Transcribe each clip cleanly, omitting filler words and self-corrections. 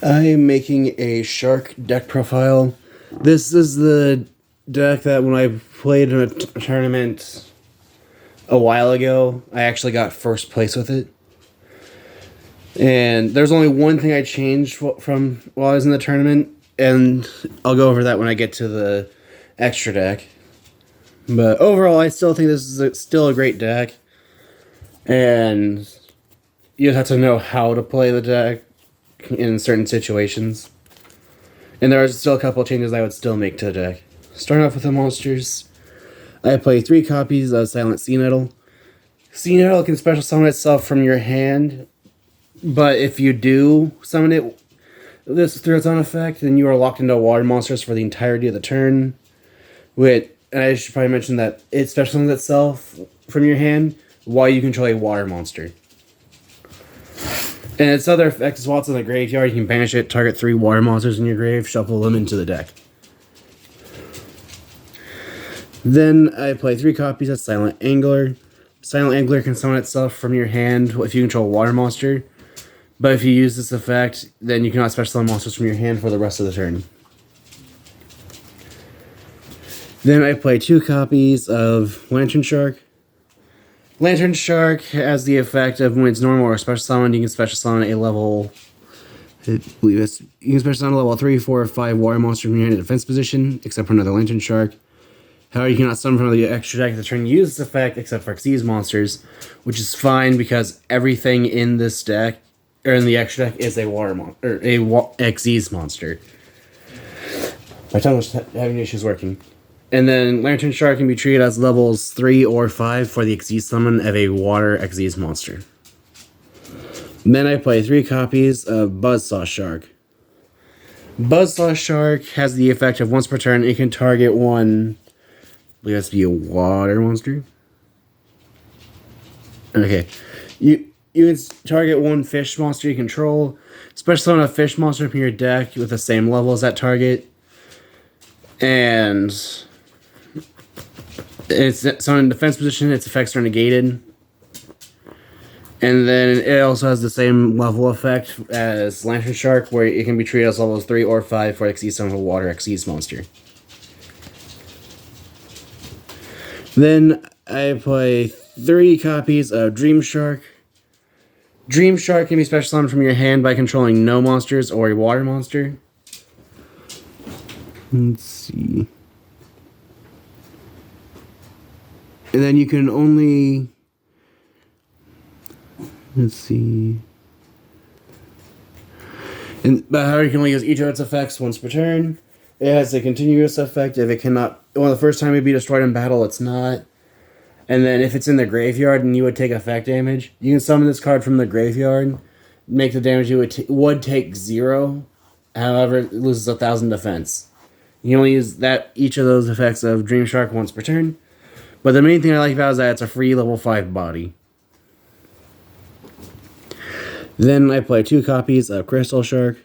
I am making a shark deck profile. This is the deck that when I played in a tournament a while ago, I actually got first place with it. And there's only one thing I changed from while I was in the tournament, and I'll go over that when I get to the extra deck. But overall, I still think this is still a great deck. And you have to know how to play the deck in certain situations. And there are still a couple of changes I would still make to the deck. Starting off with the monsters, I play 3 copies of Silent Sea Nettle. Sea Nettle can special summon itself from your hand, but if you do summon it this through its own effect, then you are locked into water monsters for the entirety of the turn. And I should probably mention that it special summons itself from your hand while you control a water monster. And its other effect is while it's in the graveyard, you can banish it, target 3 water monsters in your grave, shuffle them into the deck. Then I play 3 copies of Silent Angler. Silent Angler can summon itself from your hand if you control a water monster. But if you use this effect, then you cannot special summon monsters from your hand for the rest of the turn. Then I play 2 copies of Lantern Shark. Lantern Shark has the effect of when it's normal or special summoned, you can special summon a level. You can special summon a level 3, 4, or 5 water monster from your hand in defense position, except for another Lantern Shark. However, you cannot summon from the extra deck at the turn you use this effect, except for Xyz monsters, which is fine because everything in this deck, or in the extra deck, is a Xyz monster. My tongue was having issues working. And then Lantern Shark can be treated as levels 3 or 5 for the Xyz summon of a water Xyz monster. And then I play 3 copies of Buzzsaw Shark. Buzzsaw Shark has the effect of once per turn, it can target one. I believe it has to be a water monster. Okay. You can target one fish monster you control. Special summon a fish monster from your deck with the same level as that target. And it's so in defense position, its effects are negated. And then it also has the same level effect as Lantern Shark, where it can be treated as levels 3 or 5 for Xyz summon a water Xyz monster. Then I play 3 copies of Dream Shark. Dream Shark can be special summoned from your hand by controlling no monsters or a water monster. Let's see. And then you can only... Let's see. But however, you can only use each of its effects once per turn. It has a continuous effect. If it cannot... Well, the first time it'd be destroyed in battle, it's not. And then if it's in the graveyard and you would take effect damage, you can summon this card from the graveyard, make the damage you would take 0. However, it loses 1,000 defense. You can only use each of those effects of Dream Shark once per turn. But the main thing I like about it is that it's a free level 5 body. Then I play 2 copies of Crystal Shark.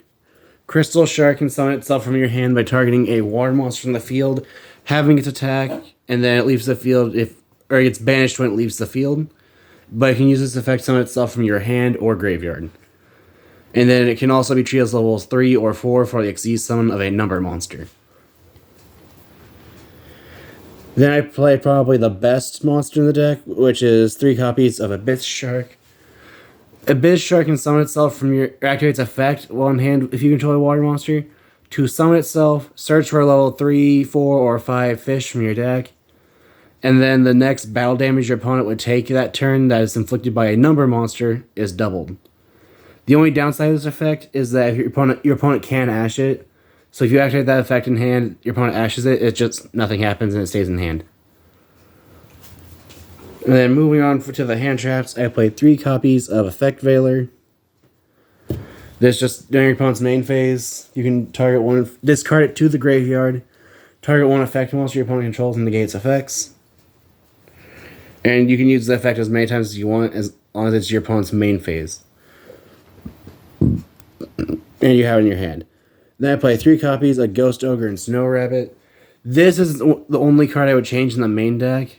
Crystal Shark can summon itself from your hand by targeting a water monster from the field, having its attack, and then it leaves the field or it gets banished when it leaves the field. But it can use this effect to summon itself from your hand or graveyard. And then it can also be treated as levels 3 or 4 for the Xyz summon of a number monster. Then I play probably the best monster in the deck, which is 3 copies of Abyss Shark. Abyss Shark can summon itself from your activates effect while in hand if you control a water monster. To summon itself, search for a level 3, 4, or 5 fish from your deck. And then the next battle damage your opponent would take that turn that is inflicted by a number monster is doubled. The only downside of this effect is that if your opponent can ash it. So if you activate that effect in hand, your opponent ashes it, nothing happens and it stays in hand. And then moving on to the hand traps, I played 3 copies of Effect Veiler. This just during your opponent's main phase, you can target one, discard it to the graveyard, target one effect monster your opponent controls and negate its effects. And you can use the effect as many times as you want, as long as it's your opponent's main phase. And you have it in your hand. Then I play 3 copies of Ghost Ogre and Snow Rabbit. This is the only card I would change in the main deck.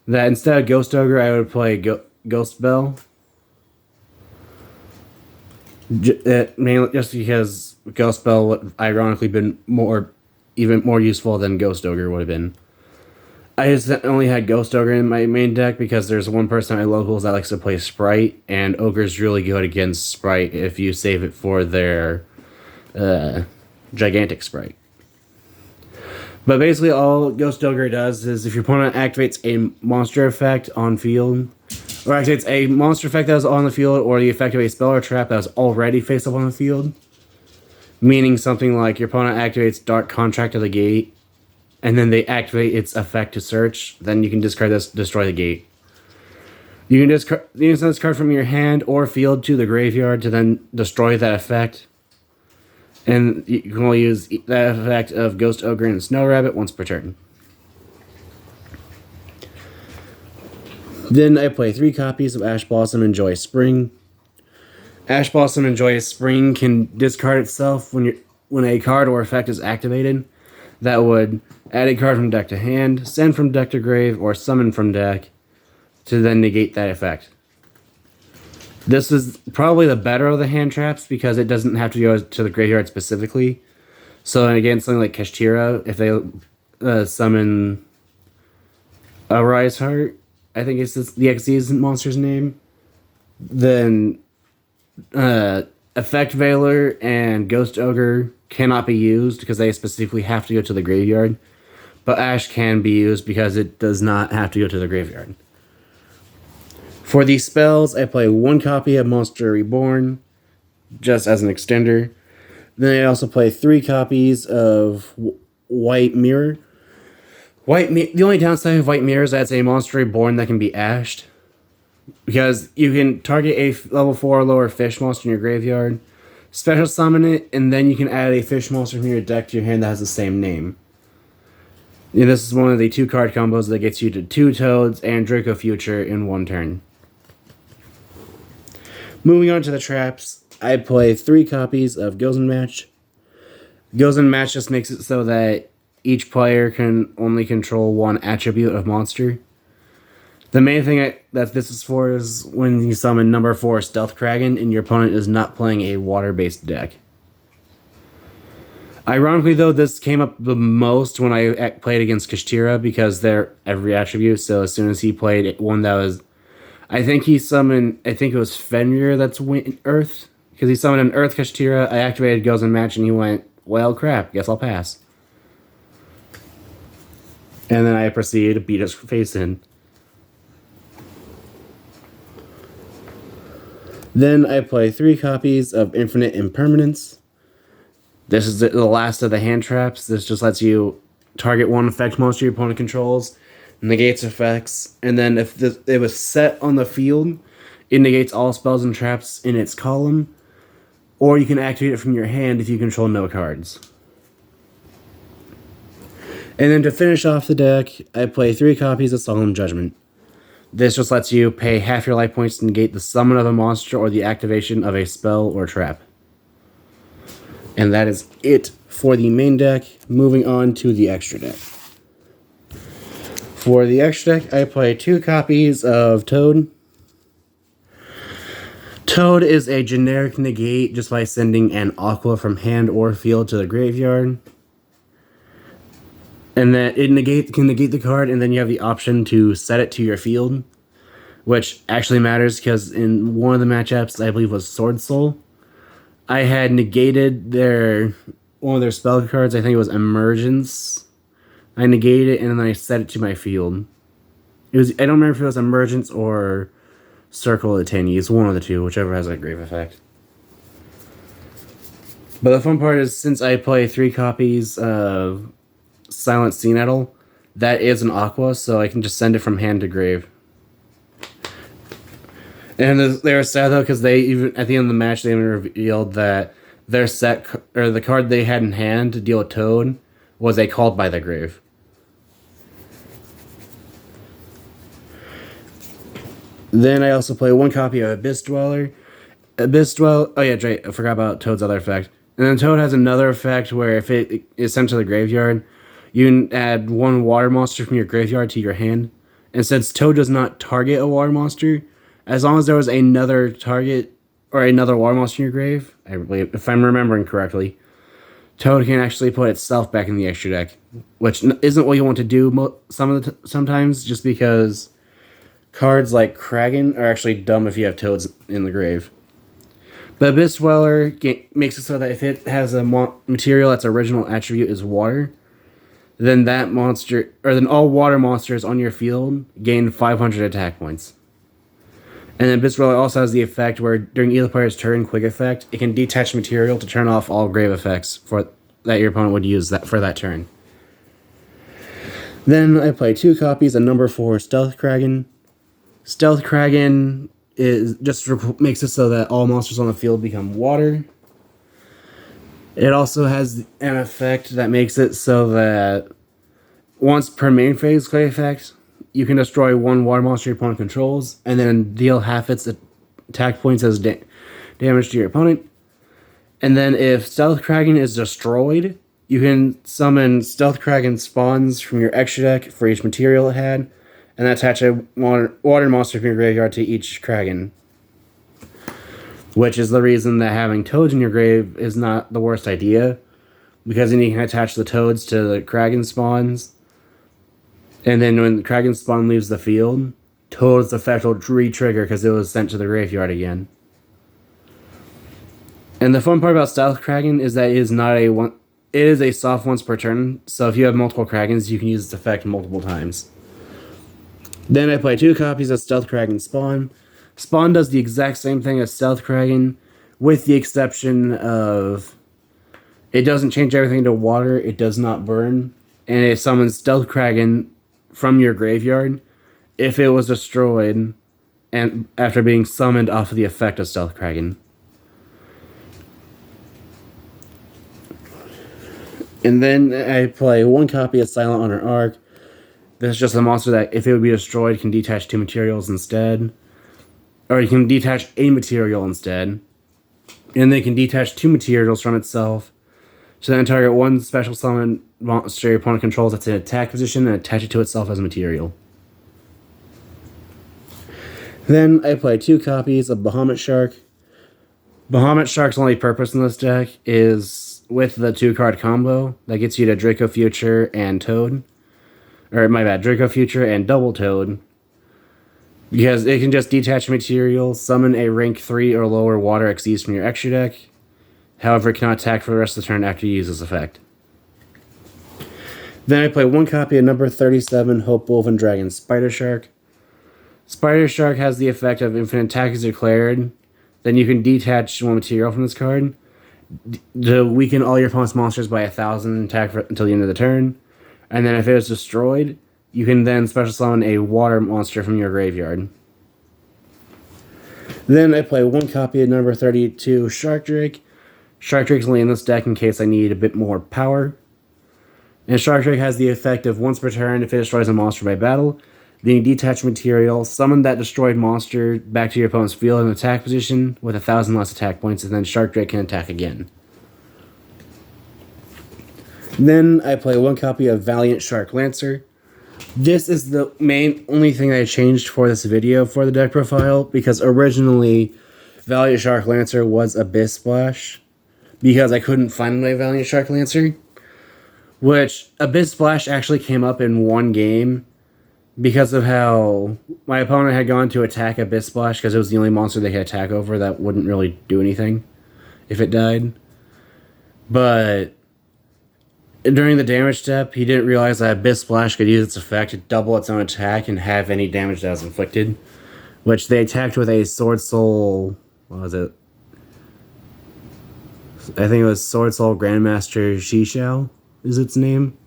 That instead of Ghost Ogre, I would play Ghost Bell. Mainly just because Ghost Spell would ironically been even more useful than Ghost Ogre would have been. I just only had Ghost Ogre in my main deck because there's one person at my locals that likes to play Sprite, and Ogre's really good against Sprite if you save it for their Gigantic Sprite. But basically, all Ghost Ogre does is if your opponent activates a monster effect on field, or activates a monster effect that was on the field, or the effect of a spell or trap that was already face up on the field, meaning something like your opponent activates Dark Contract of the Gate, and then they activate its effect to search, then you can discard this, destroy the gate. You can send this card from your hand or field to the graveyard to then destroy that effect. And you can only use that effect of Ghost Ogre and Snow Rabbit once per turn. Then I play 3 copies of Ash Blossom and Joyous Spring. Ash Blossom and Joyous Spring can discard itself when a card or effect is activated. That would add a card from deck to hand, send from deck to grave, or summon from deck to then negate that effect. This is probably the better of the hand traps because it doesn't have to go to the graveyard specifically. So again, something like Kashtira, if they summon a Rise Heart, I think it's the Xyz monster's name, then Effect Veiler and Ghost Ogre cannot be used because they specifically have to go to the graveyard. But Ash can be used because it does not have to go to the graveyard. For these spells, I play 1 copy of Monster Reborn, just as an extender. Then I also play 3 copies of White Mirror. The only downside of White Mirror is that it's a Monster Reborn that can be ashed. Because you can target a level 4 or lower fish monster in your graveyard, special summon it, and then you can add a fish monster from your deck to your hand that has the same name. And this is one of the 2 card combos that gets you to 2 Toads and Draco Future in 1 turn. Moving on to the traps, I play 3 copies of Gozen Match. Gozen Match just makes it so that each player can only control 1 attribute of monster. The main thing that this is for is when you summon number 4 Stealth Kraken and your opponent is not playing a water-based deck. Ironically, though, this came up the most when I played against Kashtira because they're every attribute. So as soon as he played one that was, I think it was Fenrir that's Earth. Because he summoned an Earth Kashtira, I activated Gozen Match, and he went, well, crap, guess I'll pass. And then I proceeded to beat his face in. Then I play 3 copies of Infinite Impermanence. This is the last of the hand traps. This just lets you target 1 effect monster your opponent controls, negates effects, and then if it was set on the field, it negates all spells and traps in its column, or you can activate it from your hand if you control no cards. And then to finish off the deck, I play 3 copies of Solemn Judgment. This just lets you pay half your life points to negate the summon of a monster or the activation of a spell or trap. And that is it for the main deck. Moving on to the extra deck. For the extra deck, I play 2 copies of Toad. Toad is a generic negate just by sending an Aqua from hand or field to the graveyard. And then it can negate the card, and then you have the option to set it to your field, which actually matters because in one of the matchups, I believe was Sword Soul, I had negated one of their spell cards. I think it was Emergence. I negated it, and then I set it to my field. I don't remember if it was Emergence or Circle of Tiny. It's one of the 2, whichever has a grave effect. But the fun part is, since I play 3 copies of Silent Sea Nettle, that is an Aqua, so I can just send it from hand to grave. And they were sad though because they even at the end of the match they even revealed that their the card they had in hand to deal with Toad was a Called by the Grave. Then I also play 1 copy of Abyss Dweller. Oh yeah, right, I forgot about Toad's other effect. And then Toad has another effect where if it is sent to the graveyard, you can add 1 water monster from your graveyard to your hand. And since Toad does not target a water monster, as long as there was another target or another water monster in your grave, I believe, if I'm remembering correctly, Toad can actually put itself back in the extra deck, which isn't what you want to do sometimes, just because cards like Kragan are actually dumb if you have Toads in the grave. But Abyss Dweller makes it so that if it has a material that's original attribute is water, then that monster, or then all water monsters on your field gain 500 attack points. And then Abyss Dweller also has the effect where during either player's turn, quick effect, it can detach material to turn off all grave effects that your opponent would use for that turn. Then I play 2 copies of number 4 Stealth Kragan. Stealth Kragan makes it so that all monsters on the field become water. It also has an effect that makes it so that once per main phase quick effect, you can destroy 1 water monster your opponent controls, and then deal half its attack points as damage to your opponent. And then if Stealth Kragan is destroyed, you can summon Stealth Kragan spawns from your extra deck for each material it had, and attach a water monster from your graveyard to each Kragan. Which is the reason that having Toads in your grave is not the worst idea, because then you can attach the Toads to the Kragan spawns, and then when the Kragan spawn leaves the field, Toad's effect will re-trigger because it was sent to the graveyard again. And the fun part about Stealth Kragan is that it is a soft once per turn, so if you have multiple Kragans, you can use this effect multiple times. Then I play 2 copies of Stealth Kragan Spawn. Spawn does the exact same thing as Stealth Kragan, with the exception of it doesn't change everything to water, it does not burn, and it summons Stealth Kragan from your graveyard if it was destroyed and after being summoned off of the effect of Stealth Kragan. And then I play 1 copy of Silent Honor Arc. This is just a monster that, if it would be destroyed, can detach 2 materials instead. Or you can detach a material instead. And they can detach 2 materials from itself. So then target 1 special summon monster your opponent controls that's in attack position and attach it to itself as a material. Then I play 2 copies of Bahamut Shark. Bahamut Shark's only purpose in this deck is with the 2-card combo that gets you to Draco Future and Toad. Or, my bad, Draco Future and Double Toad. Because it can just detach material, summon a rank 3 or lower water Xyz from your extra deck. However, it cannot attack for the rest of the turn after you use this effect. Then I play 1 copy of number 37 Hope Wolf and Dragon Spider Shark. Spider Shark has the effect of infinite attack is declared. Then you can detach 1 material from this card to weaken all your opponent's monsters by 1,000 attack until the end of the turn. And then if it is destroyed, you can then special summon a water monster from your graveyard. Then I play 1 copy of number 32 Shark Drake. Shark Drake's only in this deck in case I need a bit more power. And Shark Drake has the effect of once per turn, if it destroys a monster by battle, then you detach material, summon that destroyed monster back to your opponent's field in attack position with 1,000 less attack points, and then Shark Drake can attack again. Then I play 1 copy of Valiant Shark Lancer. This is the only thing I changed for this video for the deck profile, because originally Valiant Shark Lancer was Abyss Splash, because I couldn't find my Valiant Shark Lancer, which Abyss Splash actually came up in 1 game because of how my opponent had gone to attack Abyss Splash because it was the only monster they could attack over that wouldn't really do anything if it died. But during the damage step, he didn't realize that Abyss Splash could use its effect to double its own attack and have any damage that was inflicted, which they attacked with a Sword Soul, what was it? I think it was Sword Soul Grandmaster Shishao is its name,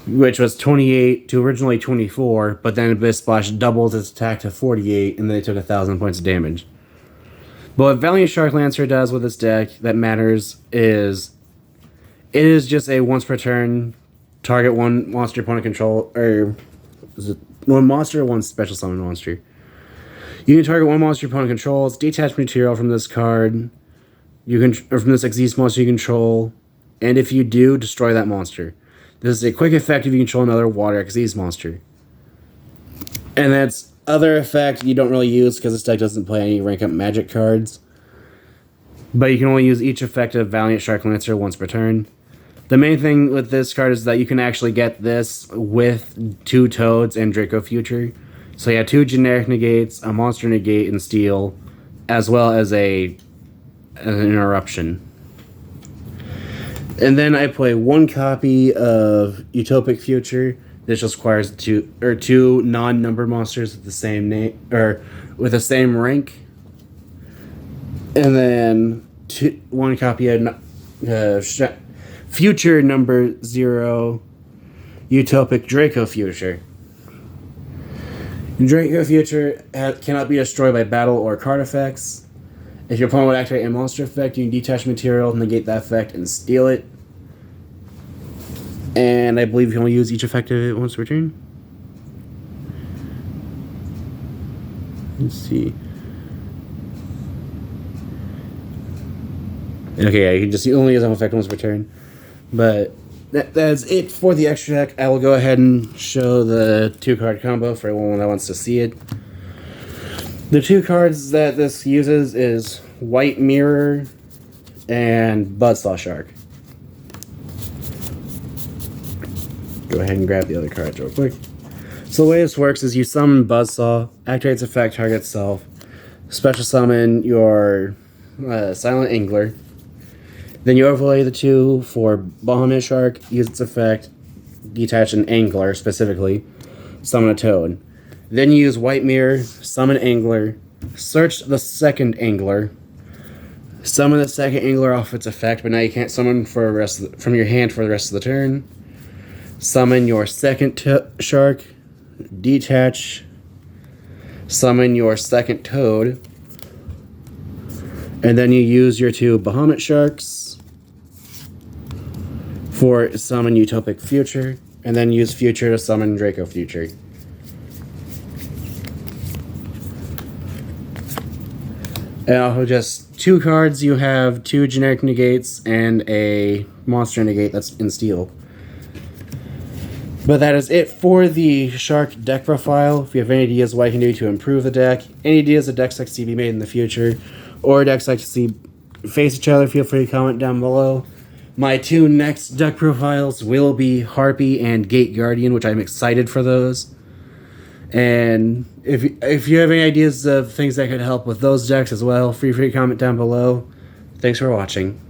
which was 28 to originally 24, but then Abyss Splash doubled its attack to 48, and then they took 1,000 points of damage. But what Valiant Shark Lancer does with this deck that matters is it is just a once per turn, target 1 monster opponent control, or is it 1 monster or 1 special summon monster? You can target 1 monster opponent controls, detach material from this card, or from this Xyz monster you control, and if you do, destroy that monster. This is a quick effect if you control another water Xyz monster. And that's other effect you don't really use because this deck doesn't play any rank up magic cards. But you can only use each effect of Valiant Shark Lancer once per turn. The main thing with this card is that you can actually get this with 2 Toads and Draco Future. So you have 2 generic negates, a monster negate and steel, as well as an interruption. And then I play 1 copy of Utopic Future. This just requires 2 non-number monsters with the same name or with the same rank. And then 1 copy of Future number 0, Utopic Draco Future. Draco Future cannot be destroyed by battle or card effects. If your opponent would activate a monster effect, you can detach material, negate that effect, and steal it. And I believe you can only use each effect of it once per turn. Let's see. Okay, yeah, you can just only use one effect once per turn. But that's it for the extra deck. I will go ahead and show the 2-card combo for anyone that wants to see it. The 2 cards that this uses is White Mirror and Buzzsaw Shark. Go ahead and grab the other cards real quick. So the way this works is you summon Buzzsaw, activates effect, target itself, special summon your Silent Angler. Then you overlay the 2 for Bahamut Shark, use its effect, detach an Angler specifically, summon a Toad. Then you use White Mirror, summon Angler, search the second Angler, summon the second Angler off its effect, but now you can't summon for from your hand for the rest of the turn. Summon your second Shark, detach, summon your second Toad, and then you use your 2 Bahamut Sharks for summon Utopic Future, and then use Future to summon Draco Future. And also just 2 cards, you have 2 generic negates and a monster negate that's in steel. But that is it for the Shark deck profile. If you have any ideas what I can do to improve the deck, any ideas of decks like to see be made in the future, or decks like to see face each other, feel free to comment down below. My 2 next deck profiles will be Harpy and Gate Guardian, which I'm excited for those. And if you have any ideas of things that could help with those decks as well, feel free to comment down below. Thanks for watching.